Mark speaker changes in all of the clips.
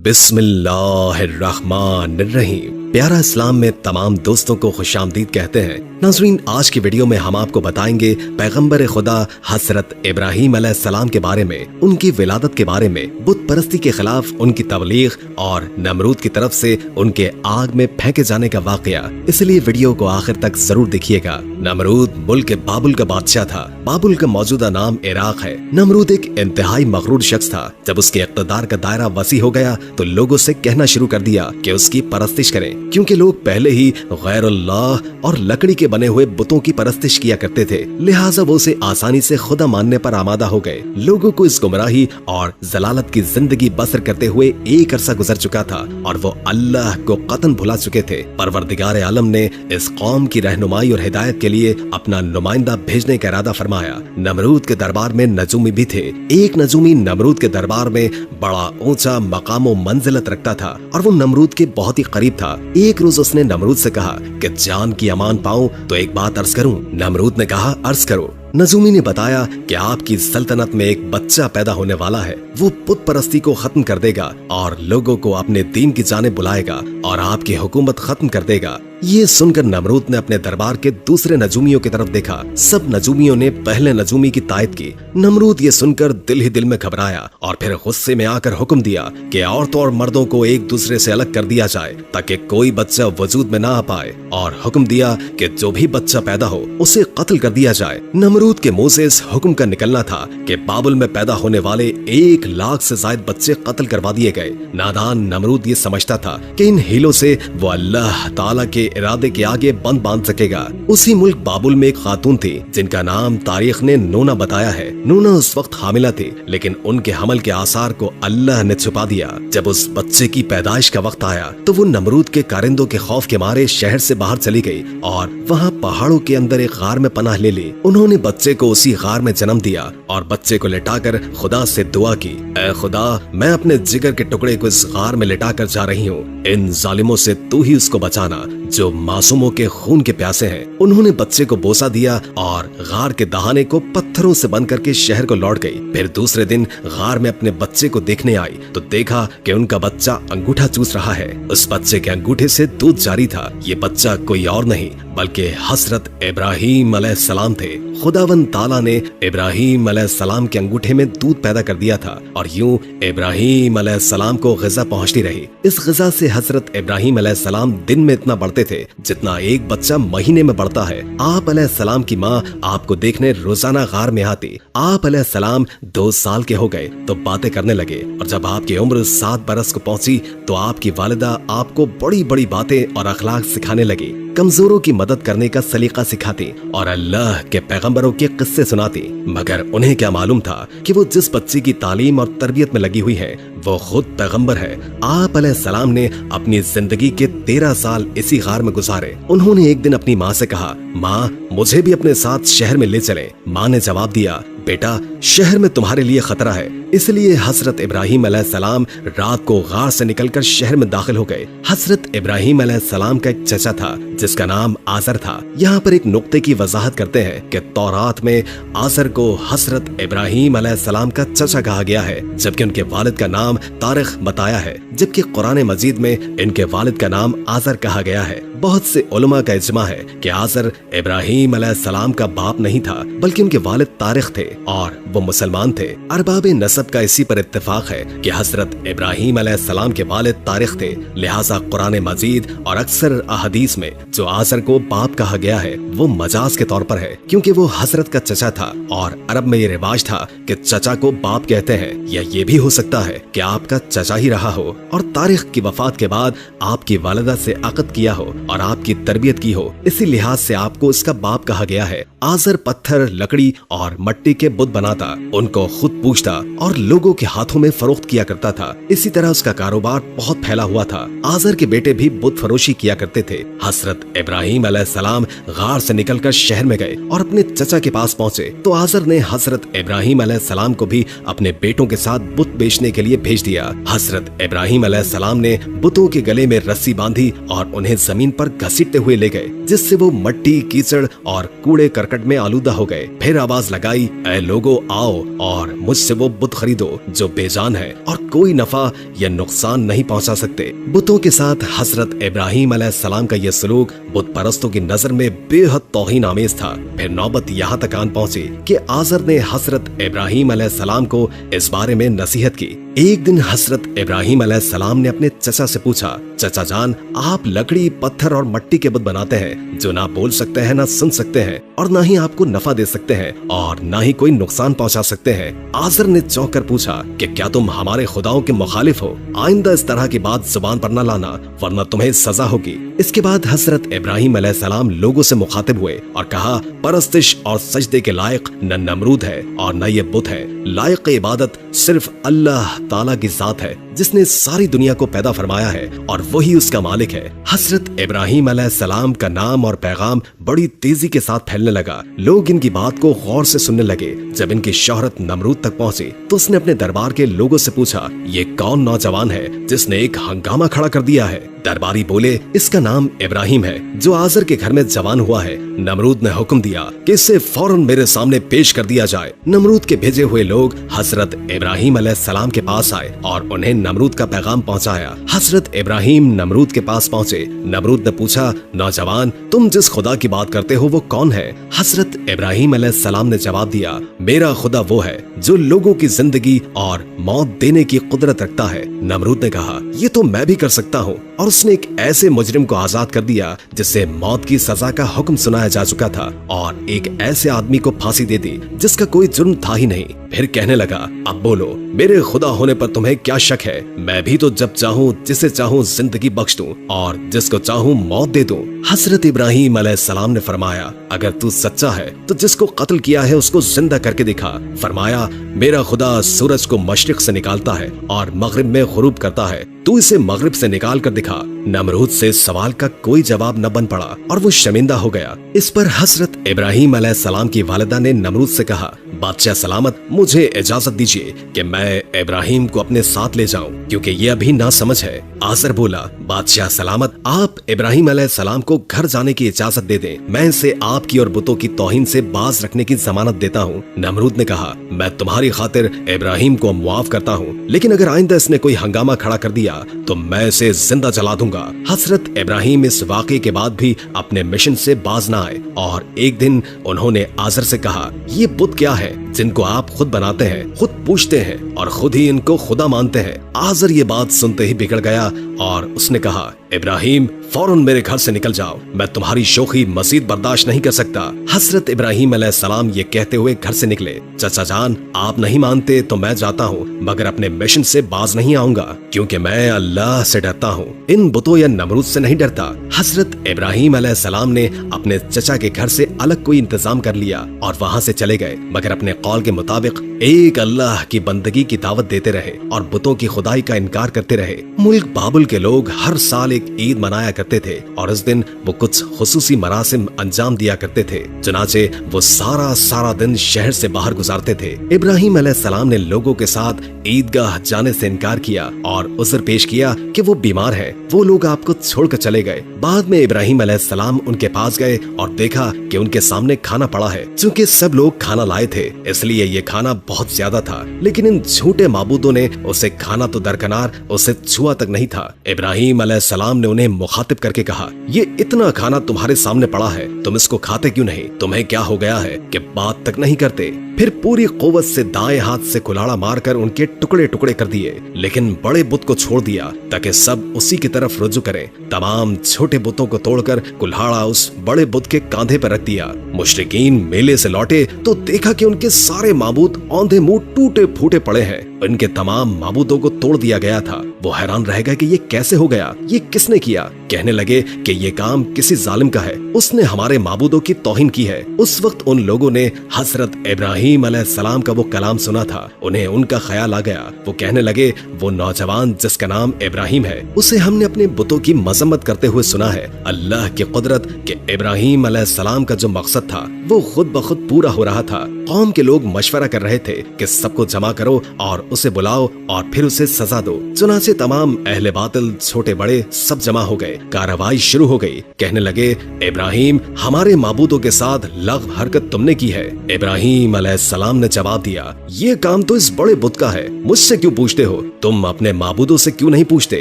Speaker 1: बिस्मिल्लाहिर्रहमानिर्रहीम। प्यारा इस्लाम में तमाम दोस्तों को खुशामदीद कहते हैं। नाज़रीन, आज की वीडियो में हम आपको बताएंगे पैगंबर खुदा हजरत इब्राहीम अलैहिस्सलाम के बारे में, उनकी विलादत के बारे में, बुत परस्ती के खिलाफ उनकी तबलीग और नमरूद की तरफ से उनके आग में फेंके जाने का वाकया। इसलिए वीडियो को आखिर तक जरूर देखिएगा। नमरूद मुल्क बाबुल का बादशाह था। बाबुल का मौजूदा नाम इराक है। नमरूद एक इंतहाई मगरूर शख्स था। जब उसके इक़्तिदार का दायरा वसी हो गया तो लोगों से कहना शुरू कर दिया कि उसकी परस्तिश करें, क्योंकि लोग पहले ही गैरुल्लाह और लकड़ी के बने हुए बुतों की परस्तिश किया करते थे। लिहाजा वो उसे आसानी से खुदा मानने पर आमादा हो गए। लोगों को इस गुमराही और जलालत की जिंदगी बसर करते हुए एक अरसा गुजर चुका था और वो अल्लाह को कतन भुला चुके थे। परवरदिगार आलम ने इस कौम की रहनुमाई और हिदायत के लिए अपना नुमाइंदा भेजने का इरादा फरमाया। नमरूद के दरबार में नजूमी भी थे। एक नजूमी नमरूद के दरबार में बड़ा ऊंचा मकाम व मंजिलत रखता था और वो नमरूद के बहुत ही करीब था। एक रोज उसने नमरूद से कहा कि जान की अमान पाऊं तो एक बात अर्ज करूं। नमरूद ने कहा, अर्ज करो। नजूमी ने बताया कि आपकी सल्तनत में एक बच्चा पैदा होने वाला है। वो पुत परस्ती को खत्म कर देगा और लोगों को अपने दीन की जानिब बुलाएगा और आपकी हुकूमत खत्म कर देगा। ये सुनकर नमरूद ने अपने दरबार के दूसरे नजूमियों की तरफ देखा। सब नजूमियों ने पहले नजूमी की तायद की। नमरूद ये सुनकर दिल ही दिल में घबराया और फिर गुस्से में आकर हुक्म दिया कि औरतों और मर्दों को एक दूसरे से अलग कर दिया जाए ताकि कोई बच्चा वजूद में ना आ पाए, और हुक्म दिया कि जो भी बच्चा पैदा हो उसे कत्ल कर दिया जाए। नमरूद के मुंह से इस हुक्म का निकलना था कि बाबुल में पैदा होने वाले 1 लाख से ज्यादा बच्चे कत्ल करवा दिए गए। नादान नमरूद ये समझता था कि इन हीलों से वो अल्लाह ताला के इरादे के आगे बंद बांध सकेगा। उसी मुल्क बाबुल में एक खातून थी जिनका नाम तारीख ने नूना बताया है। नूना उस वक्त हामिला थी, लेकिन उनके हमल के आसार को अल्लाह ने छुपा दिया। जब उस बच्चे की पैदाइश का वक्त आया तो वो नमरूद के कारिंदों के खौफ के मारे शहर से बाहर चली गई और वहाँ पहाड़ों के अंदर एक गार में पनाह ले ली। उन्होंने बच्चे को उसी गार में जन्म दिया और बच्चे को लिटाकर खुदा से दुआ की, ऐ खुदा, मैं अपने जिगर के टुकड़े को इस गार में लिटाकर जा रही हूँ। इन जालिमों से तू ही उसको बचाना जो मासूमों के खून के प्यासे हैं। उन्होंने बच्चे को बोसा दिया और गार के दहाने को पत्थरों से बंद करके शहर को लौट गई। फिर दूसरे दिन गार में अपने बच्चे को देखने आई तो देखा कि उनका बच्चा अंगूठा चूस रहा है। उस बच्चे के अंगूठे से दूध जारी था। ये बच्चा कोई और नहीं बल्कि हजरत इब्राहीम अलैहिस्सलाम थे। खुदावंद ताला ने इब्राहीम अलैहिस्सलाम के अंगूठे में दूध पैदा कर दिया था और यूं इब्राहीम अलैहिस्सलाम को ग़िज़ा पहुंचती रही। इस ग़िज़ा से हजरत इब्राहीम अलैहिस्सलाम दिन में इतना बढ़ते थे जितना एक बच्चा महीने में बढ़ता है। आप अलैहिस्सलाम की माँ आपको देखने रोजाना गार में आती। आप अलैहिस्सलाम 2 साल के हो गए तो बातें करने लगे और जब आपकी उम्र 7 बरस को पहुंची तो आपकी वालिदा आपको बड़ी बड़ी बातें और अखलाक सिखाने लगी। कमजोरों की मदद करने का सलीका सिखाती और अल्लाह के पैगंबरों के किस्से सुनाती। मगर उन्हें क्या मालूम था कि वो जिस बच्चे की तालीम और तरबियत में लगी हुई है वो खुद पैगंबर है। आप अलैहिस्सलाम ने अपनी जिंदगी के 13 साल इसी गार में गुजारे। उन्होंने एक दिन अपनी माँ से कहा, माँ, मुझे भी अपने साथ शहर में ले चले। माँ ने जवाब दिया, बेटा, शहर में तुम्हारे लिए खतरा है। इसलिए हजरत इब्राहीम अलैहिस्सलाम रात को गार से निकलकर शहर में दाखिल हो गए। हजरत इब्राहीम अलैहिस्सलाम का एक चचा था जिसका नाम आज़र था। यहाँ पर एक नुक्ते की वजाहत करते हैं कि तौरात में आज़र को हजरत इब्राहीम अलैहिस्सलाम का चचा कहा गया है, जबकि उनके वालिद का नाम तारिख बताया है, जबकि कुरान मजीद में इनके वालिद का नाम आज़र कहा गया है। बहुत से उलमा का इज्मा है कि आज़र इब्राहीम अलैहिस्सलाम का बाप नहीं था बल्कि उनके वालिद तारिख थे और वो मुसलमान थे। अरबाब नसब का इसी पर इत्तेफाक है कि हजरत इब्राहीम अलैहिस्सलाम के वालिद तारिख थे। लिहाजा कुरान मजीद और अक्सर अहदीस में जो आज़र को बाप कहा गया है वो मजाज के तौर पर है, क्योंकि वो हजरत का चचा था और अरब में ये रिवाज था कि चचा को बाप कहते हैं। या ये भी हो सकता है कि आपका चचा ही रहा हो और तारिख की वफात के बाद आपकी वालिदा से अक़द किया हो और आपकी तरबियत की हो, इसी लिहाज से आपको इसका बाप कहा गया है। आज़र पत्थर, लकड़ी और मट्टी के बुत बनाता, उनको खुद पूछता और लोगों के हाथों में फरोख्त किया करता था। इसी तरह उसका कारोबार बहुत फैला हुआ था। आज़र के बेटे भी बुत फरोशी किया करते थे। हजरत इब्राहीम अलैहिस्सलाम गार से निकलकर शहर में गए और अपने चचा के पास पहुंचे तो आज़र ने हजरत इब्राहीम अलैहिस्सलाम को भी अपने बेटों के साथ बुत बेचने के लिए भेज दिया। हजरत इब्राहीम अलैहिस्सलाम ने बुतों के गले में रस्सी बांधी और उन्हें जमीन पर घसीटते हुए ले गए, जिससे वो मट्टी, कीचड़ और कूड़े करकट में आलूदा हो गए। फिर आवाज लगाई, ऐ लोगो आओ और मुझसे वो बुत खरीदो जो बेजान है और कोई नफा या नुकसान नहीं पहुंचा सकते। बुतों के साथ हजरत इब्राहिम अलैहिस्सलाम का यह सलूक बुत परस्तों की नजर में बेहद तौहीन आमेज था। फिर नौबत यहाँ तक आन पहुंची कि आज़र ने हजरत इब्राहिम अलैहिस्सलाम को इस बारे में नसीहत की। एक दिन हजरत इब्राहिम अलैहिस्सलाम ने अपने चचा से पूछा, चचा जान, आप लकड़ी, पत्थर और मट्टी के बुत बनाते हैं जो ना बोल सकते हैं, ना सुन सकते हैं और ना ही आपको नफा दे सकते हैं और ना ही कोई नुकसान पहुंचा सकते हैं। आज़र ने चौंक कर पूछा कि क्या तुम हमारे खुदाओं के मुखालिफ हो? आइंदा इस तरह की बात जुबान पर न लाना वरना तुम्हें सजा होगी। इसके बाद हजरत इब्राहिम अलैहिस्सलाम लोगों से मुखातिब हुए और कहा, परस्तिश और सजदे के लायक न नमरूद है और न ये बुत है। लायक इबादत सिर्फ अल्लाह ताला की जात है जिसने सारी दुनिया को पैदा फरमाया है और वही उसका मालिक है। हजरत इब्राहिम अलैहिस्सलाम का नाम और पैगाम बड़ी तेजी के साथ फैलने लगा। लोग इनकी बात को गौर से सुनने लगे। जब इनकी शोहरत नमरूद तक पहुंची तो उसने अपने दरबार के लोगों से पूछा, ये कौन नौजवान है जिसने एक हंगामा खड़ा कर दिया है? दरबारी बोले, इसका नाम इब्राहिम है जो आज़र के घर में जवान हुआ है। नमरूद ने हुक्म दिया कि इसे फौरन मेरे सामने पेश कर दिया जाए। नमरूद के भेजे हुए लोग हजरत इब्राहिम अलैहिस्सलाम के पास आए और उन्हें नमरूद का पैगाम पहुंचाया। हजरत इब्राहिम नमरूद के पास पहुंचे। नमरूद ने पूछा, नौजवान, तुम जिस खुदा की बात करते हो वो कौन है? हजरत इब्राहिम अलैहिस्सलाम ने जवाब दिया, मेरा खुदा वो है जो लोगों की जिंदगी और मौत देने की कुदरत रखता है। नमरूद ने कहा, ये तो मैं भी कर सकता हूँ। और उसने एक ऐसे मुजरिम को आजाद कर दिया जिसे मौत की सजा का हुक्म सुनाया जा चुका था और एक ऐसे आदमी को फांसी दे दी जिसका कोई जुर्म था ही नहीं। फिर कहने लगा, अब बोलो, मेरे खुदा होने पर तुम्हें क्या शक है? मैं भी तो जब चाहूँ जिसे चाहूँ जिंदगी बख्श दूं और जिसको चाहूँ मौत दे दूं। हजरत इब्राहिम अलैहिस्सलाम ने फरमाया, अगर तू सच्चा है तो जिसको कत्ल किया है उसको जिंदा करके दिखा। फरमाया, मेरा खुदा सूरज को मशरिक से निकालता है और मगरिब में गुरूब करता है, तू इसे मगरिब से निकाल कर दिखा। नमरूद से सवाल का कोई जवाब न बन पड़ा और वो शर्मिंदा हो गया। इस पर हजरत इब्राहिम अलैहिस्सलाम की वालिदा ने नमरूद से कहा, बादशाह सलामत, मुझे इजाजत दीजिए कि मैं इब्राहिम को अपने साथ ले जाऊं क्योंकि ये अभी ना समझ है। आज़र बोला, बादशाह सलामत, आप इब्राहिम अलैहिस्सलाम को घर जाने की इजाजत दे दें, मैं इसे आपकी और बुतों की तौहीन से बाज रखने की जमानत देता हूँ। नमरूद ने कहा, मैं तुम्हारी खातिर इब्राहिम को मुआफ करता हूँ, लेकिन अगर आइंदा इसने कोई हंगामा खड़ा कर दिया तो मैं इसे जिंदा जला दूंगा। हजरत इब्राहिम इस वाक़े के बाद भी अपने मिशन से बाज न आए और एक दिन उन्होंने आज़र से कहा, ये बुत क्या है जिनको आप खुद बनाते हैं, खुद पूछते हैं और खुद ही इनको खुदा मानते हैं? आज़र ये बात सुनते ही बिगड़ गया और उसने कहा, इब्राहिम, फौरन मेरे घर से निकल जाओ, मैं तुम्हारी शोखी मजीद बर्दाश्त नहीं कर सकता। हजरत इब्राहिम अलैहिस्सलाम ये कहते हुए घर से निकले। चाचा जान, आप नहीं मानते तो मैं जाता हूँ, मगर अपने मिशन से बाज नहीं आऊंगा क्योंकि मैं अल्लाह से डरता हूँ, इन बुतों या नमरूद से नहीं डरता। हजरत इब्राहिम अलैहिस्सलाम ने अपने चचा के घर से अलग कोई इंतजाम कर लिया और वहाँ से चले गए, मगर अपने कौल के मुताबिक एक अल्लाह की बंदगी की दावत देते रहे और बुतों की खुदाई का इनकार करते रहे। मुल्क बाबुल के लोग हर साल एक ईद मनाया करते थे और इस दिन वो कुछ खुसूसी मरासिम अंजाम दिया करते थे। चुनाचे वो सारा दिन शहर से बाहर गुजारते थे। इब्राहिम अलैहिस्सलाम ने लोगों के साथ ईदगाह जाने से इनकार किया और उज़्र पेश किया कि वो बीमार है। वो लोग आपको छोड़कर चले गए। बाद में इब्राहिम अलैहिस्सलाम उनके पास गए और देखा कि उनके सामने खाना पड़ा है। चूँकि सब लोग खाना लाए थे इसलिए ये खाना बहुत ज्यादा था, लेकिन इन झूठे माबूदों ने उसे खाना तो दरकनार उसे छुआ तक नहीं था। इब्राहिम अलैहिस्सलाम ने उन्हें मुखातिब करके कहा, ये इतना खाना तुम्हारे सामने पड़ा है, तुम इसको खाते क्यों नहीं? तुम्हें क्या हो गया है कि बात तक नहीं करते? फिर पूरी कुव्वत से दाएं हाथ से कुल्हाड़ा मारकर उनके टुकड़े टुकड़े कर दिए, लेकिन बड़े बुत को छोड़ दिया ताकि सब उसी की तरफ रुजू करें। तमाम छोटे बुतों को तोड़कर कुल्हाड़ा उस बड़े बुत के कांधे पर रख दिया। मुशरिकीन मेले से लौटे तो देखा कि उनके सारे माबूद औंधे मुंह टूटे फूटे पड़े हैं। इनके तमाम माबूदों को तोड़ दिया गया था। वो हैरान रह गए कि ये कैसे हो गया, ये किसने किया? कहने लगे कि ये काम किसी जालिम का है, उसने हमारे माबूदों की तौहीन की है। उस वक्त उन लोगों ने हजरत इब्राहिम अलैहिस्सलाम का वो कलाम सुना था। उन्हें उनका ख्याल आ गया। वो कहने लगे, वो नौजवान जिसका नाम इब्राहिम है उसे हमने अपने बुतों की मजम्मत करते हुए सुना है। अल्लाह की कुदरत के इब्राहिम अलैहिस्सलाम का जो मकसद था वो खुद ब खुद पूरा हो रहा था। कौम के लोग मशवरा कर रहे थे कि सबको जमा करो और उसे बुलाओ और फिर उसे सजा दो। चुनाचे तमाम अहले बातिल छोटे बड़े सब जमा हो गए। कार्रवाई शुरू हो गई। कहने लगे, इब्राहिम, हमारे माबूदों के साथ लग़्व हरकत तुमने की है। इब्राहिम अलैहिस्सलाम ने जवाब दिया, ये काम तो इस बड़े बुत का है, मुझसे क्यों पूछते हो? तुम अपने माबूदों से क्यों नहीं पूछते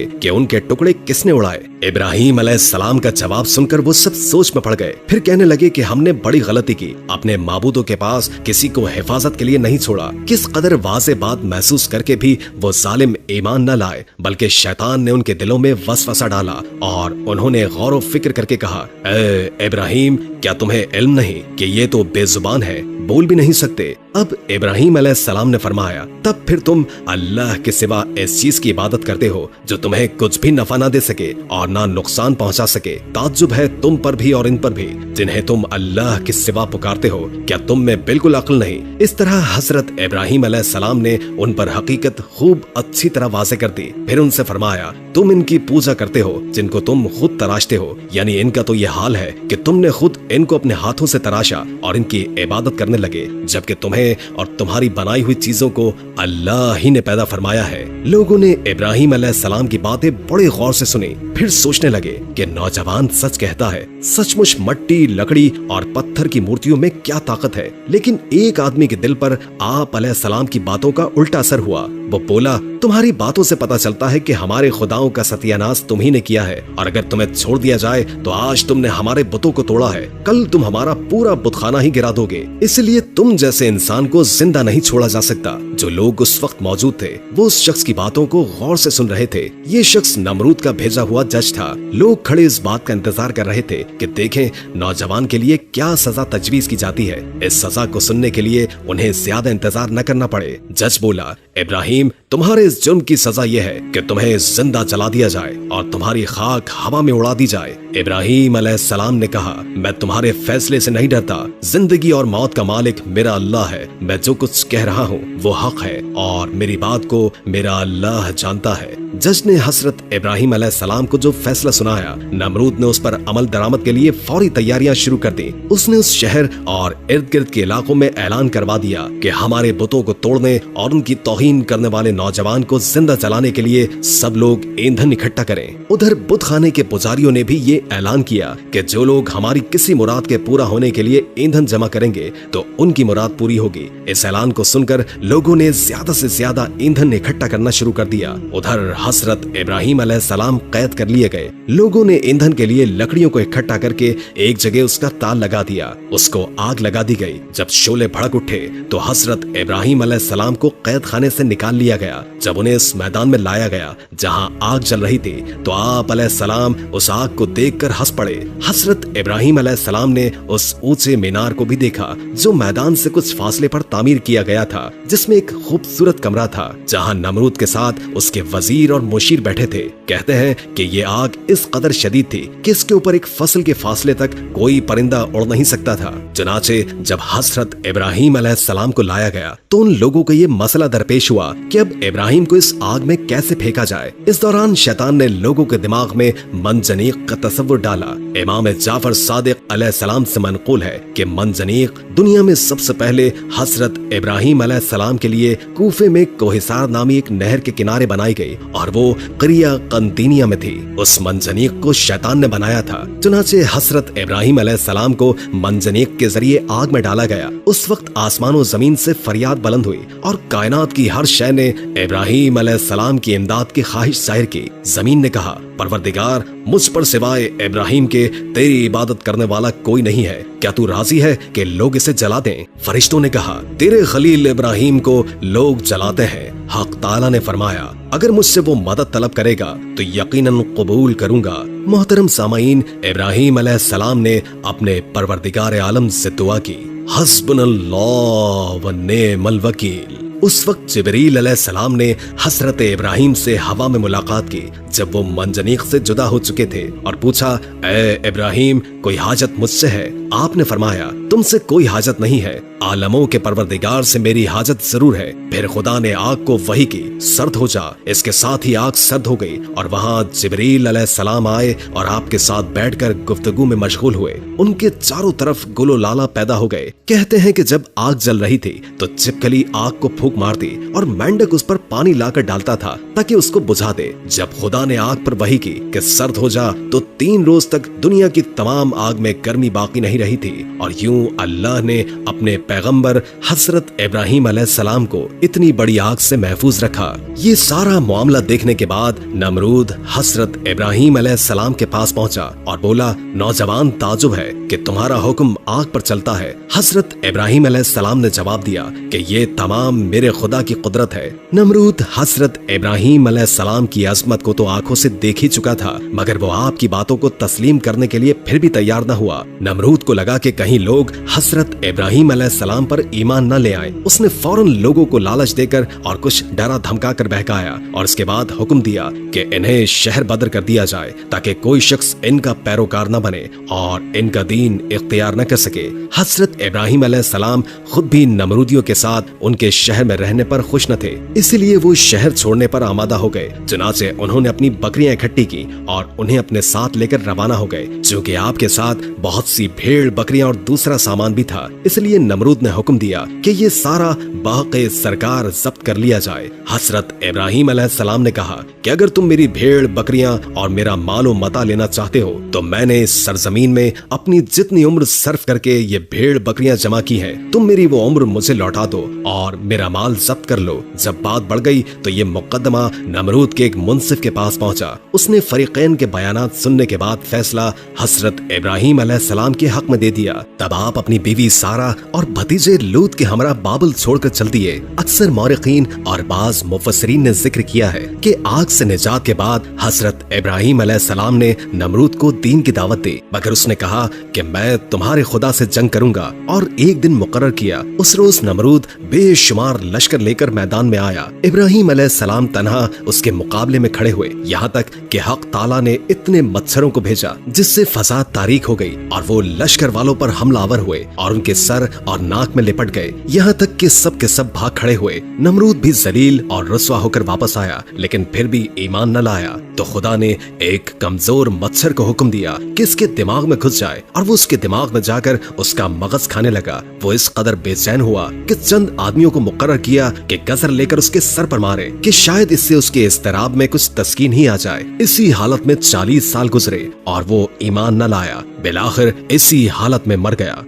Speaker 1: कि उनके टुकड़े किसने उड़ाए? इब्राहिम अलैहिस्सलाम का जवाब सुनकर वो सब सोच में पड़ गए। फिर कहने लगे कि हमने बड़ी गलती की, अपने माबूदों के पास किसी को हिफाजत के लिए नहीं छोड़ा। किस कदर वाज़ेह बात महसूस करके भी वो जालिम ईमान न लाए, बल्कि शैतान ने उनके दिलों में वसवसा डाला और उन्होंने गौर व फिक्र करके कहा, ए इब्राहिम, क्या तुम्हें इल्म नहीं कि ये तो बेजुबान है, बोल भी नहीं सकते? अब इब्राहिम अलैहिस्सलाम ने फरमाया, तब फिर तुम अल्लाह के सिवा इस चीज की इबादत करते हो जो तुम्हें कुछ भी नफा ना दे सके और ना नुकसान पहुंचा सके। ताज्जुब है तुम पर भी और इन पर भी जिन्हें तुम अल्लाह के सिवा पुकारते हो। क्या तुम में बिल्कुल अक्ल नहीं? इस तरह हजरत इब्राहिम अलैहिस्सलाम ने उन पर हकीकत खूब अच्छी तरह वाज़ेह कर दी। फिर उनसे फरमाया, तुम इनकी पूजा करते हो जिनको तुम खुद तराशते हो, यानी इनका तो ये हाल है कि तुमने खुद इनको अपने हाथों से तराशा और इनकी इबादत करने लगे, जबकि तुम्हें और तुम्हारी बनाई हुई चीजों को अल्लाह ही ने पैदा फरमाया है। लोगों ने इब्राहिम अलैहिस्सलाम की बातें बड़े गौर से सुनी। फिर सोचने लगे कि नौजवान सच कहता है, सचमुच मट्टी, लकड़ी और पत्थर की मूर्तियों में क्या ताकत है। लेकिन एक आदमी के दिल पर आप अलैहिस्सलाम की बातों का उल्टा असर हुआ। वो बोला, तुम्हारी बातों से पता चलता है कि हमारे खुदाओं का सत्यानाश तुम ही ने किया है, और अगर तुम्हें छोड़ दिया जाए तो आज तुमने हमारे बुतों को तोड़ा है, कल तुम हमारा पूरा बुतखाना ही गिरा दोगे। इसलिए तुम जैसे इंसान को जिंदा नहीं छोड़ा जा सकता। जो लोग उस वक्त मौजूद थे वो उस शख्स की बातों को गौर से सुन रहे थे। ये शख्स नमरूद का भेजा हुआ जज था। लोग खड़े इस बात का इंतजार कर रहे थे कि देखें नौजवान के लिए क्या सजा तजवीज की जाती है। इस सजा को सुनने के लिए उन्हें ज्यादा इंतजार न करना पड़े। जज बोला, इब्राहिम, तुम्हारे इस जुर्म की सजा यह है कि तुम्हें जिंदा जला दिया जाए और तुम्हारी खाक हवा में उड़ा दी जाए। इब्राहिम अलैहिस्सलाम ने कहा, मैं तुम्हारे फैसले से नहीं डरता। जिंदगी और मौत का मालिक मेरा अल्लाह है। मैं जो कुछ कह रहा हूँ वो हक है और मेरी बात को मेरा अल्लाह जानता है। जज ने हजरत इब्राहिम अलैहिस्सलाम को जो फैसला सुनाया, नमरूद ने उस पर अमल दरामद के लिए फौरी तैयारियां शुरू कर दी। उसने उस शहर और इर्द गिर्द के इलाकों में ऐलान करवा दिया कि हमारे बुतों को तोड़ने और उनकी तौहीन करने वाले नौजवान को जिंदा जलाने के लिए सब लोग ईंधन इकट्ठा करें। उधर बुत खाने के पुजारियों ने भी ये ऐलान किया कि जो लोग हमारी किसी मुराद के पूरा होने के लिए ईंधन जमा करेंगे तो उनकी मुराद पूरी होगी। इस ऐलान को सुनकर लोगों ने ज्यादा से ज्यादा ईंधन इकट्ठा करना शुरू कर दिया। उधर हजरत इब्राहिम अलैहिस्सलाम कैद कर लिए गए। लोगों ने ईंधन के लिए लकड़ियों को इकट्ठा करके एक जगह उसका ताल लगा दिया। उसको आग लगा दी गई। जब शोले भड़क उठे तो हजरत इब्राहिम अलैहिस्सलाम को कैद खाने से निकाल लिया गया। जब उन्हें इस मैदान में लाया गया जहां आग जल रही थी तो आप अलैहिस्सलाम उस आग को देखकर हंस पड़े। हजरत इब्राहिम अलैहिस्सलाम ने उस ऊंचे मीनार को भी देखा जो मैदान से कुछ फासले पर तामीर किया गया था, जिसमें एक खूबसूरत कमरा था जहां नमरूद के साथ उसके वजीर और मुशीर बैठे थे। कहते हैं कि ये आग इस कदर शदीद थी कि इसके ऊपर एक फसल के फासले तक कोई परिंदा उड़ नहीं सकता था। चुनाचे जब हजरत इब्राहिम अलैहिस्सलाम को लाया गया तो उन लोगों को ये मसला दरपेश हुआ कि अब इब्राहिम को इस आग में कैसे फेंका जाए। इस दौरान शैतान ने लोगों के दिमाग में मंजनीक का तस्वुर डाला। इमाम जाफर सादिक अलैहिस्सलाम से मनकूल है कि मंजनीक दुनिया में सबसे पहले हजरत इब्राहिम अलैहिस्सलाम के लिए कूफे में कोहिसार नामी एक नहर के किनारे बनाई गई और वो करिया कंतीनिया में थी। उस मंजनीक को शैतान ने बनाया था। चुनाचे हजरत इब्राहिम अलैहिस्सलाम को मंजनीक के जरिए आग में डाला गया। उस वक्त आसमान और जमीन से फरियाद बुलंद हुई और कायनात की हर शय ने इब्राहिम अलैहिस्सलाम की इमदाद की ख्वाहिश जाहिर की। जमीन ने कहा, परवरदिगार, मुझ पर सिवाय इब्राहिम के तेरी इबादत करने वाला कोई नहीं है। क्या तू राजी है कि लोग इसे जला दें? फरिश्तों ने कहा, तेरे खलील इब्राहिम को लोग जलाते हैं। हक ताला ने फरमाया, अगर मुझसे वो मदद तलब करेगा तो यकीनन कबूल करूंगा। मोहतरम सामाईन, इब्राहिम अलैहिस्सलाम ने अपने परवरदिगार आलम से दुआ की, हस्बुनल्लाह व निअमल वकील। उस वक्त जिब्रील अलैहिस्सलाम ने हजरत इब्राहिम से हवा में मुलाकात की जब वो मंजनीक से जुदा हो चुके थे और पूछा, ए इब्राहिम, कोई हाजत मुझसे है? आपने फरमाया, तुमसे कोई हाजत नहीं है, आलमों के परवरदिगार से मेरी हाजत जरूर है। फिर खुदा ने आग को वही की, सर्द हो जा। इसके साथ ही आग सर्द हो गई और वहाँ जिब्रील अलैहिस्सलाम आए और आपके साथ बैठकर गुफ्तगू में मशगूल हुए। उनके चारों तरफ गुलो लाला पैदा हो गए। कहते हैं कि जब आग जल रही थी तो छिपकली आग को फूंक मारती और मेंढक उस पर पानी लाकर डालता था ताकि उसको बुझा दे। जब खुदा ने आग पर वही की कि सर्द हो जा तो 3 रोज तक दुनिया की तमाम आग में गर्मी बाकी नहीं रही थी। और यूं अल्लाह ने अपने पैगंबर हजरत इब्राहीम अलैहिस्सलाम को इतनी बड़ी आग से महफूज रखा। ये सारा मामला देखने के बाद नमरूद हजरत इब्राहीम अलैहिस्सलाम के पास पहुंचा और बोला, नौजवान ताजुब है कि तुम्हारा हुक्म आग पर चलता है। हजरत इब्राहीम अलैहिस्सलाम ने जवाब दिया कि ये तमाम मेरे खुदा की कुदरत है। नमरूद हजरत इब्राहीम अलैहिस्सलाम की अजमत को तो आंखों से देख ही चुका था, मगर वो आपकी बातों को तस्लीम करने के लिए फिर भी तैयार न हुआ। नमरूद को लगा कि कहीं लोग हजरत इब्राहीम अलैहिस्सलाम पर ईमान न ले आए। उसने फौरन लोगों को लालच देकर और कुछ डरा धमका कर बहकाया और इसके बाद हुक्म दिया कि इन्हें शहर बदर कर दिया जाए ताकि कोई शख्स इनका पैरोकार न बने और इनका दीन इख्तियार न कर सके। हजरत इब्राहीम अलैहिस्सलाम खुद भी नमरूदियों के साथ उनके शहर में रहने पर खुश न थे, इसलिए वो शहर छोड़ने पर आमादा हो गए। चुनाचे उन्होंने अपनी बकरियां इकट्ठी की और उन्हें अपने साथ लेकर रवाना हो गए। चूँकि आपके साथ बहुत सी भेड़ बकरियां और दूसरा सामान भी था, इसलिए नमरूद ने हुक्म दिया कि ये सारा बाक़े सरकार जब्त कर लिया जाए। हजरत इब्राहीम अलैहिस्सलाम ने कहा कि अगर तुम मेरी भेड़ बकरियां और मेरा मालो मता लेना चाहते हो तो मैंने इस सरजमीन में अपनी जितनी उम्र सर्फ करके ये भेड़ बकरियां जमा की है, तुम मेरी वो उम्र मुझे लौटा दो और मेरा माल जब्त कर लो। जब बात बढ़ गई तो ये मुकदमा नमरूद के एक मुंसिफ के पास पहुंचा। उसने फरीकैन के बयानात सुनने के बाद फैसला हजरत इब्राहीम अलैहिस्सलाम के हक में दे दिया। तब आप अपनी बीवी सारा और भतीजे लूत के हमरा बाबुल छोड़कर चल दिए। अक्सर मौरिकीन और बाज मुफस्सिरीन ने जिक्र किया है कि आग से निजात के बाद हजरत इब्राहीम अलैहिस्सलाम ने नमरूद को दीन की दावत दी, मगर उसने कहा कि मैं तुम्हारे खुदा से जंग करूंगा और एक दिन मुकर्रर किया। उस रोज नमरूद बेशुमार लश्कर लेकर मैदान में आया। इब्राहीम अलैहिस्सलाम तन्हा उसके मुकाबले में खड़े हुए, यहाँ तक कि हक ताला ने इतने मच्छरों को भेजा जिससे फसाद तारीख हो गई और वो लश्कर वालों पर हमलावर हुए और उनके सर और नाक में लिपट गए, यहाँ तक कि सब के सब भाग खड़े हुए। नमरूद भी जलील और रुस्वा होकर वापस आया, लेकिन फिर भी ईमान न लाया। तो खुदा ने एक कमजोर मच्छर को हुक्म दिया कि इसके दिमाग में घुस जाए और वो उसके दिमाग में जाकर उसका मगज खाने लगा। वो इस कदर बेचैन हुआ कि चंद आदमियों को मुकर्रर किया कि गजर लेकर उसके सर पर मारे कि शायद इससे उसके इज़्तिराब में कुछ तस्कीन ही आ जाए। इसी हालत में 40 साल गुजरे और वो ईमान न लाया। बिलाखिर इसी हालत में मर गया।